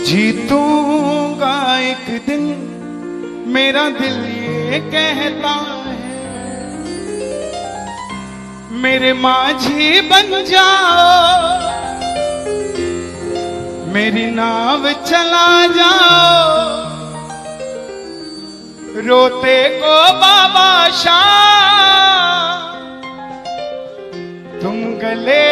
जीतूंगा एक दिन, मेरा दिल ये कहता है। मेरे माझी बन जाओ, मेरी नाव चला जाओ, रोते को बाबा शाह तुम गले